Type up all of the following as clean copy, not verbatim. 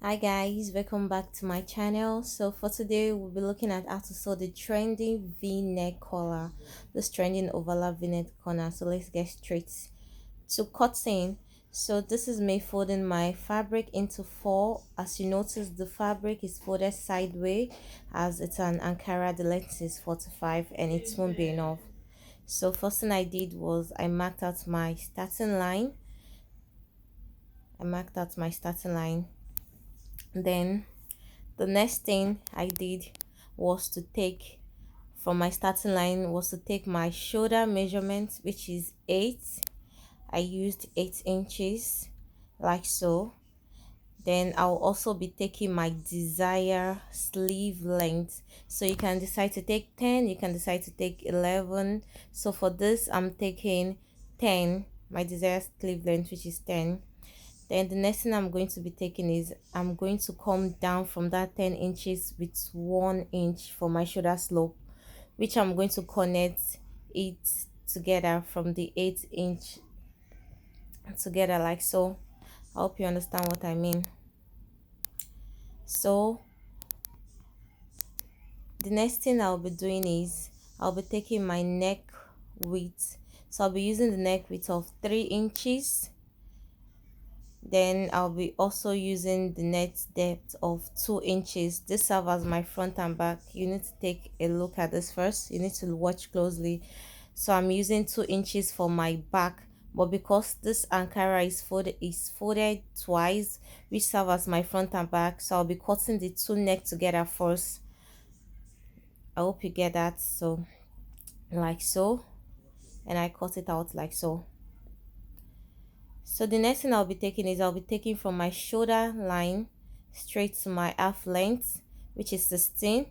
Hi guys, welcome back to my channel. So for today we'll be looking at how to sew the trendy v-neck collar, this trending overlap v-neck corner. So let's get straight to cutting. So this is me folding my fabric into four. As you notice, the fabric is folded sideways as it's an Ankara. The length is 45 and it won't be enough. So first thing I did was I marked out my starting line. Then the next thing I did was to take from my starting line was to take my shoulder measurement, which is 8. I used 8 inches like so. Then I'll also be taking my desired sleeve length, so you can decide to take 10, you can decide to take 11. So for this I'm taking 10, my desired sleeve length, which is 10. Then the next thing I'm going to be taking is I'm going to come down from that 10 inches with 1 inch for my shoulder slope, which I'm going to connect it together from the 8-inch together like so. I hope you understand what I mean. So the next thing I'll be doing is I'll be taking my neck width. So I'll be using the neck width of 3 inches. Then I'll be also using the net depth of 2 inches. This serves as my front and back. You need to take a look at this first. You need to watch closely. So I'm using 2 inches for my back, but because this Ankara is folded twice, which serves as my front and back, so I'll be cutting the two neck together first. I hope you get that. So like so, and I cut it out like so. So the next thing I'll be taking is I'll be taking from my shoulder line straight to my half length, which is 16.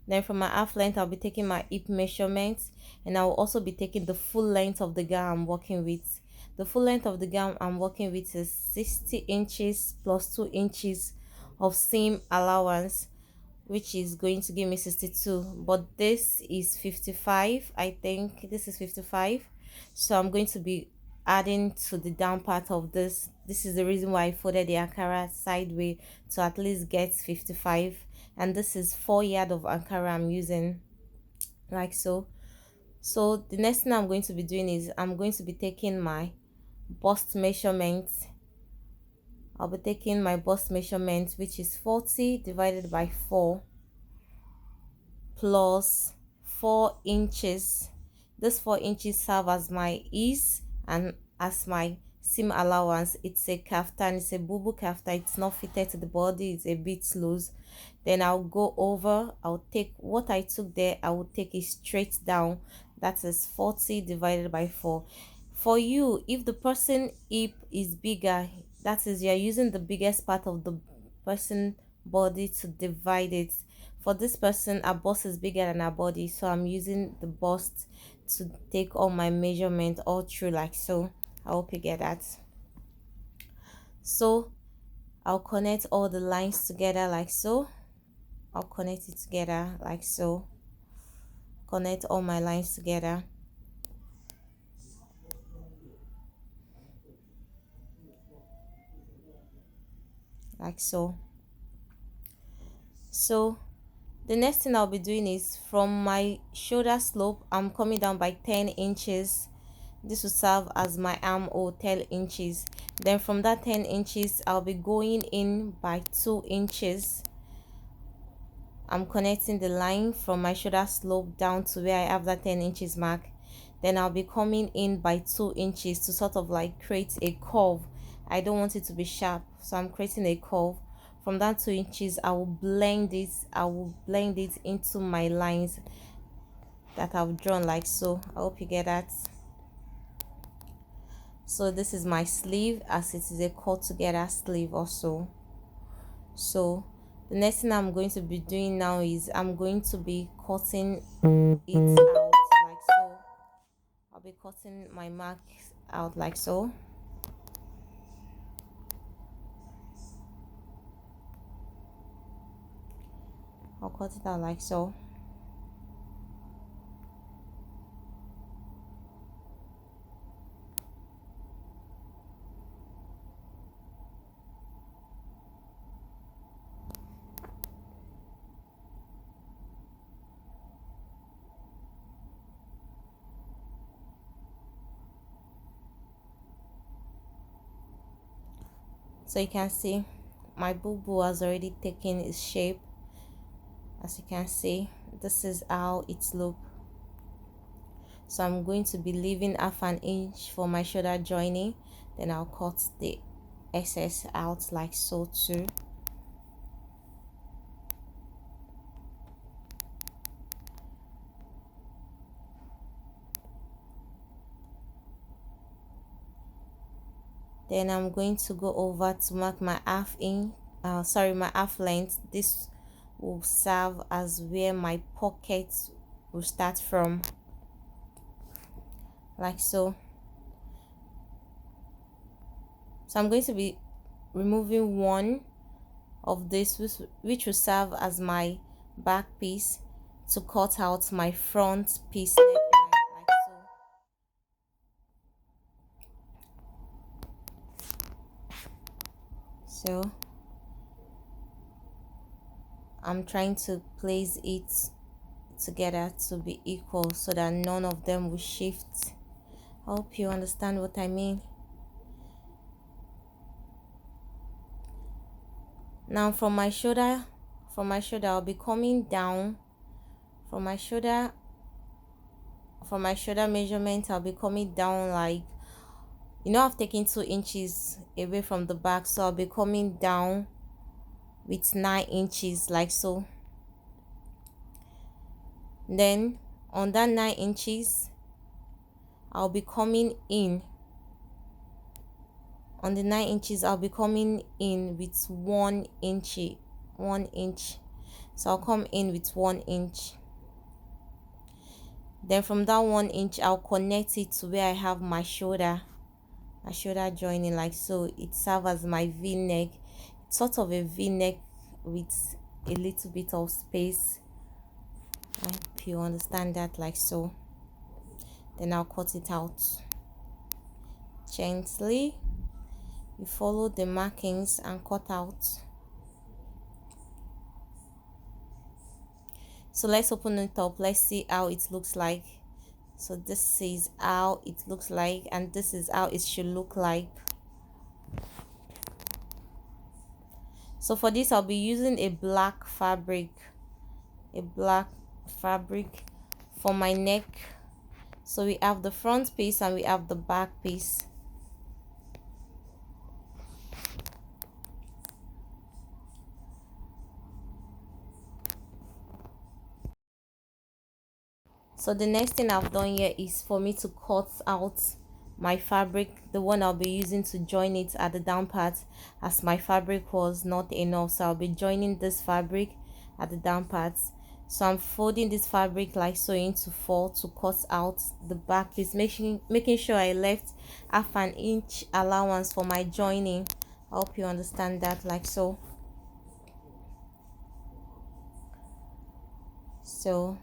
Then from my half length I'll be taking my hip measurement, and I'll also be taking the full length of the gown I'm working with. The full length of the gown I'm working with is 60 inches plus 2 inches of seam allowance, which is going to give me 62, but this is 55. I think this is 55, so I'm going to be adding to the down part of this is the reason why I folded the Ankara sideways, to at least get 55. And this is 4 yard of Ankara I'm using like so. So the next thing I'm going to be doing is I'm going to be taking my bust measurement. I'll be taking my bust measurement, which is 40 divided by 4 plus 4 inches. This 4 inches serve as my ease and as my seam allowance. It's a kaftan, it's a bubu kaftan. It's not fitted to the body, it's a bit loose. Then I'll go over, I'll take what I took there, I will take it straight down. That is 40 divided by 4. For you, if the person hip is bigger, that is, you're using the biggest part of the person body to divide it. For this person, our bust is bigger than our body, so I'm using the bust to take all my measurement all through like so. I hope you get that. So I'll connect all the lines together like so. I'll connect it together like so. Connect all my lines together like so. So the next thing I'll be doing is from my shoulder slope, I'm coming down by 10 inches. This will serve as my armhole, 10 inches. Then from that 10 inches, I'll be going in by 2 inches. I'm connecting the line from my shoulder slope down to where I have that 10 inches mark. Then I'll be coming in by 2 inches to sort of like create a curve. I don't want it to be sharp, so I'm creating a curve. From that 2 inches, I will blend it into my lines that I've drawn like so. I hope you get that. So this is my sleeve, as it is a cut together sleeve also. So the next thing I'm going to be doing now is I'm going to be cutting it out like so. I'll be cutting my mark out like so. I'll cut it out like so. So you can see my boo has already taken its shape. As you can see, this is how it looks. So I'm going to be leaving half an inch for my shoulder joining, then I'll cut the excess out like so too. Then I'm going to go over to mark my my half length. This will serve as where my pocket will start from, like so. So I'm going to be removing one of this, which will serve as my back piece, to cut out my front piece neckline, like so. So I'm trying to place it together to be equal so that none of them will shift. I hope you understand what I mean. Now from my shoulder I'll be coming down from my shoulder measurement. I'll be coming down, like, I've taken 2 inches away from the back, so I'll be coming down with 9 inches, like so. Then on that 9 inches I'll be coming in. On the 9 inches I'll be coming in with 1 inch. So I'll come in with 1 inch. Then from that 1 inch I'll connect it to where I have my shoulder joining, like so. It serves as my v-neck, sort of a v-neck with a little bit of space. I hope you understand that, like so. Then I'll cut it out gently. You follow the markings and cut out. So let's open it up. Let's see how it looks like. So this is how it looks like, and this is how it should look like. So for this I'll be using a black fabric for my neck. So we have the front piece and we have the back piece. So the next thing I've done here is for me to cut out my fabric, the one I'll be using to join it at the down part, as my fabric was not enough. So I'll be joining this fabric at the down parts. So I'm folding this fabric like so into 4 to cut out the back piece, making sure I left half an inch allowance for my joining. I hope you understand that, like so. So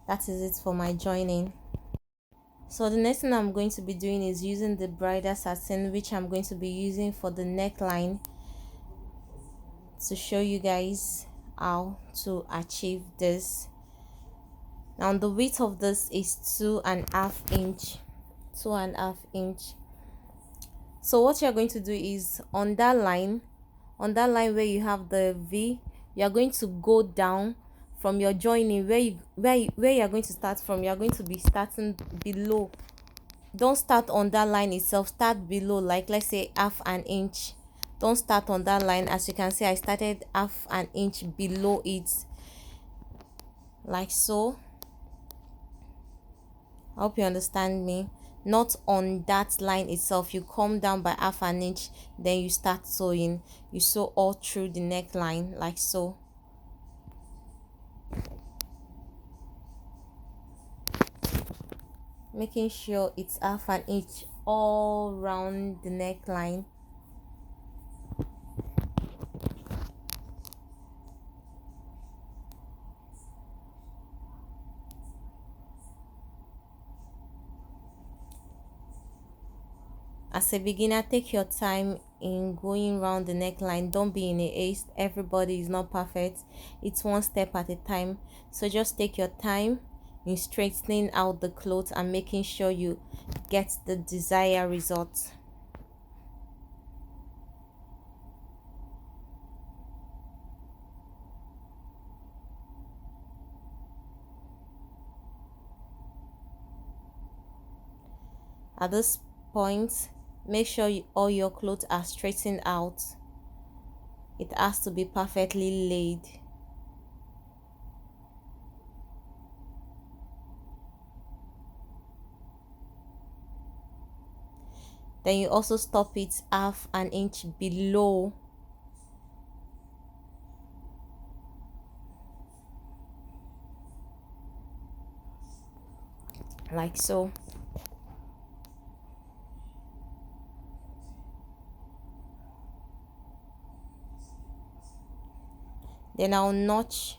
that is it for my joining. So the next thing I'm going to be doing is using the bridal satin, which I'm going to be using for the neckline, to show you guys how to achieve this. Now the width of this is 2.5 inch. So what you're going to do is on that line where you have the V, you're going to go down from your joining where you're going to start from. You're going to be starting below. Don't start on that line itself, start below, like let's say half an inch. Don't start on that line. As you can see, I started half an inch below it, like so. I hope you understand me. Not on that line itself. You come down by half an inch, then you start sewing. You sew all through the neckline, like so. Making sure it's half an inch all round the neckline. As a beginner, take your time in going around the neckline. Don't be in a haste. Everybody is not perfect. It's one step at a time. So just take your time in straightening out the clothes and making sure you get the desired result. At this point, make sure all your clothes are straightened out. It has to be perfectly laid. Then you also stop it half an inch below, like so. Then I'll notch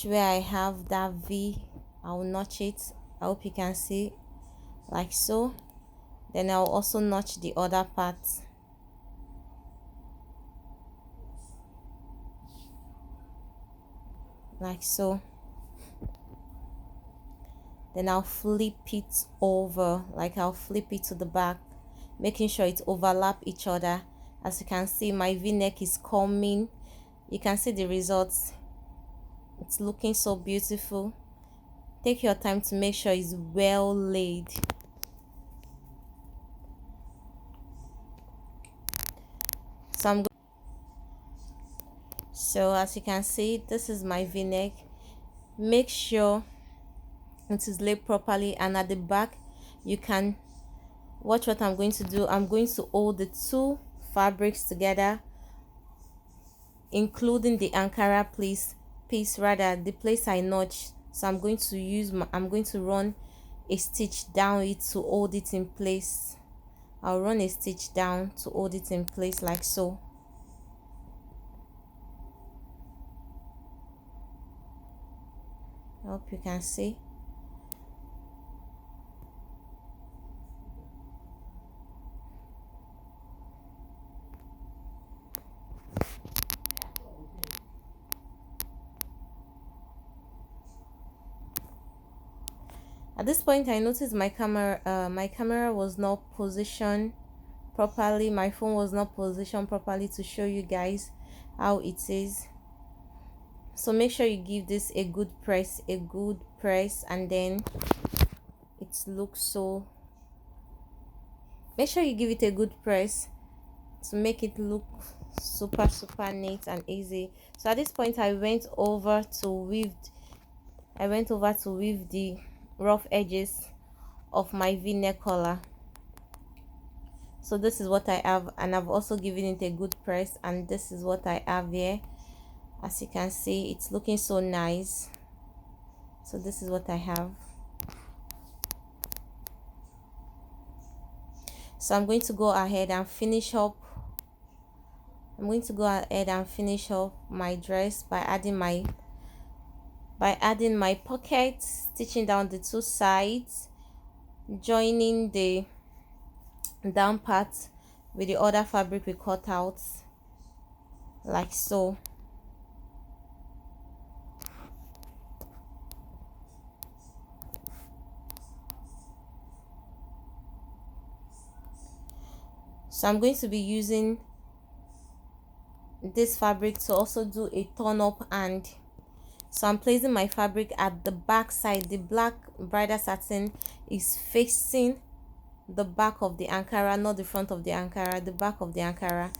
where I have that V. I'll notch it. I hope you can see, like so. Then I'll also notch the other part, like so. Then I'll flip it over, like I'll flip it to the back, making sure it overlap each other. As you can see, my v-neck is coming. You can see the results. It's looking so beautiful. Take your time to make sure it's well laid. So as you can see, this is my v-neck. Make sure it is laid properly, and at the back you can watch what I'm going to do. I'm going to hold the two fabrics together, including the Ankara piece, rather the place I notched. So I'm going to run a stitch down it to hold it in place. I'll run a stitch down to hold it in place, like so. I hope you can see. At this point, I noticed my camera was not positioned properly. My phone was not positioned properly to show you guys how it is. So make sure you give this a good press, and then it looks so. Make sure you give it a good press to make it look super neat and easy. So at this point, I went over to weave the rough edges of my v-neck collar. So this is what I have, and I've also given it a good press, and this is what I have here. As you can see, it's looking so nice. So this is what I have. So I'm going to go ahead and finish up my dress by adding my pockets, stitching down the two sides, joining the down part with the other fabric we cut out, like so. So I'm going to be using this fabric to also do a turn up, and so I'm placing my fabric at the back side. The black bridal satin is facing the back of the Ankara, not the front of the Ankara, the back of the Ankara.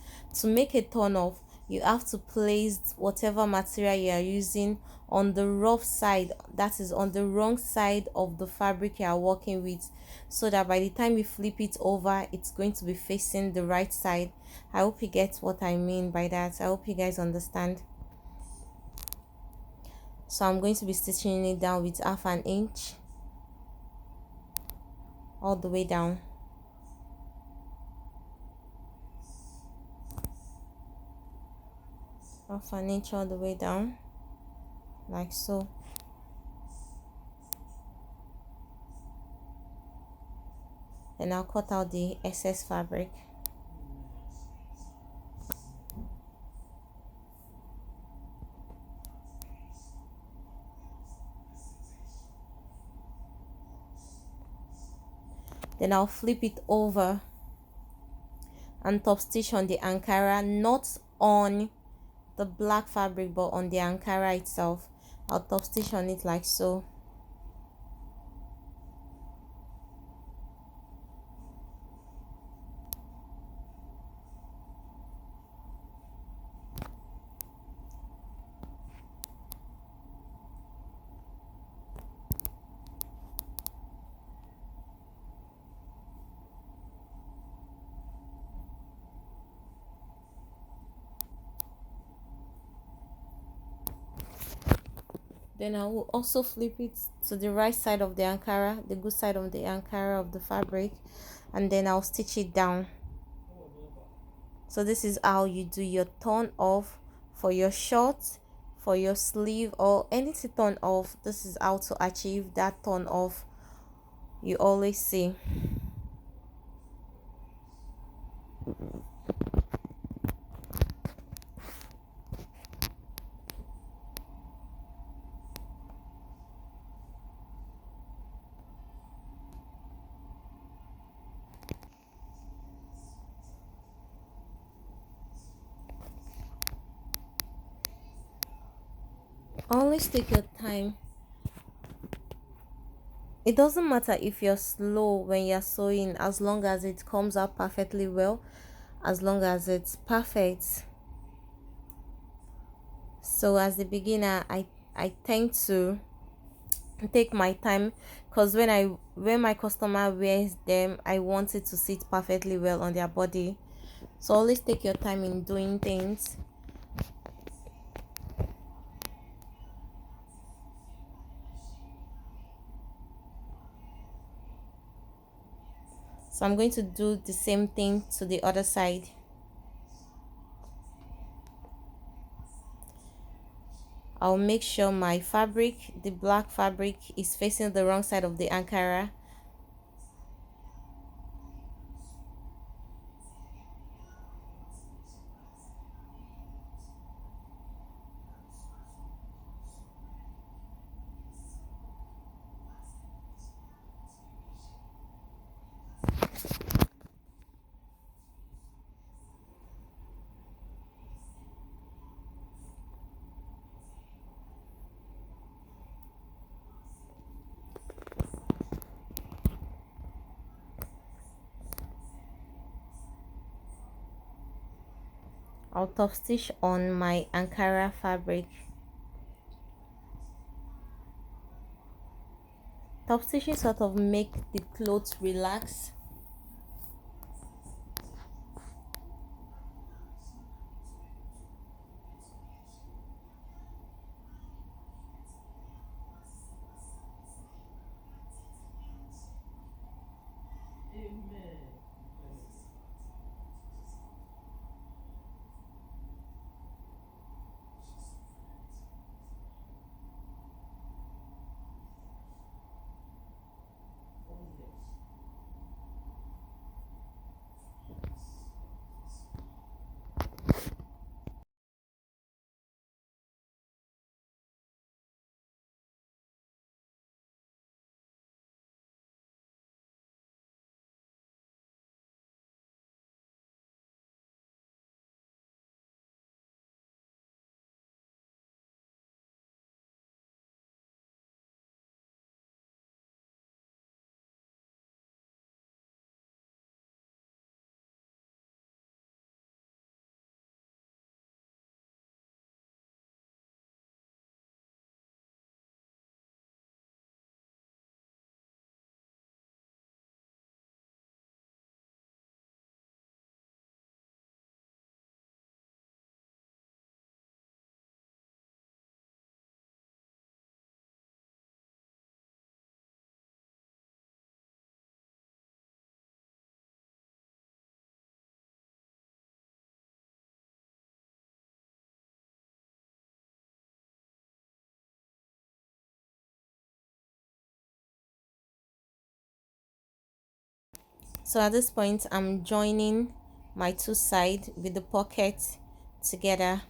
To make a turn off, you have to place whatever material you are using on the rough side, that is on the wrong side of the fabric you are working with, so that by the time you flip it over, it's going to be facing the right side. I hope you get what I mean by that. I hope you guys understand. So I'm going to be stitching it down with half an inch all the way down. Half an inch all the way down, like so. Then I'll cut out the excess fabric. Then I'll flip it over and top stitch on the Ankara, not on the black fabric but on the Ankara itself. I'll top stitch on it like so. Then I will also flip it to the right side of the Ankara, the good side of the Ankara of the fabric, and then I'll stitch it down. So this is how you do your turn off for your short, for your sleeve, or anything turn off. This is how to achieve that turn off you always see. Always take your time. It doesn't matter if you're slow when you're sewing, as long as it comes out perfectly well, as long as it's perfect. So as the beginner, I tend to take my time, because when my customer wears them, I want it to sit perfectly well on their body. So always take your time in doing things. So I'm going to do the same thing to the other side. I'll make sure my fabric, the black fabric, is facing the wrong side of the Ankara. I'll top stitch on my Ankara fabric. Top stitching sort of make the clothes relax. So at this point, I'm joining my two sides with the pocket together.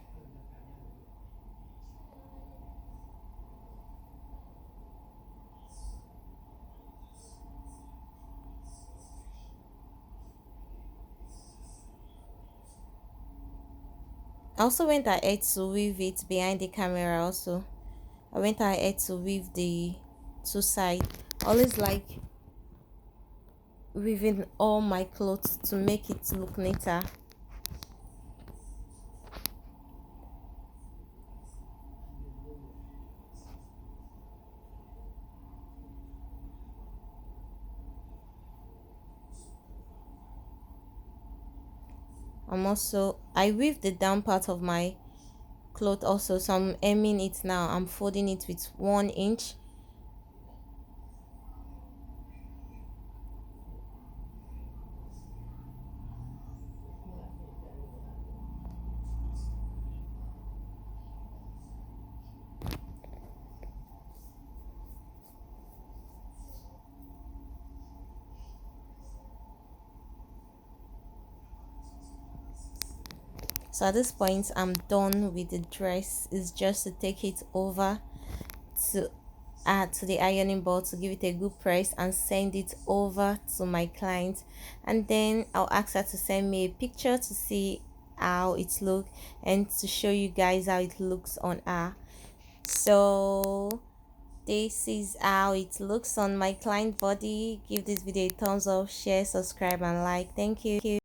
I also went ahead to weave it behind the camera also. I went ahead to weave the two sides. Always like weaving all my clothes to make it look neater. I weave the down part of my cloth also, so I'm hemming it now. I'm folding it with 1 inch. So at this point I'm done with the dress. It's just to take it over to add to the ironing board to give it a good press and send it over to my client, and then I'll ask her to send me a picture to see how it looks and to show you guys how it looks on her. So this is how it looks on my client body. Give this video a thumbs up, share, subscribe and like. Thank you.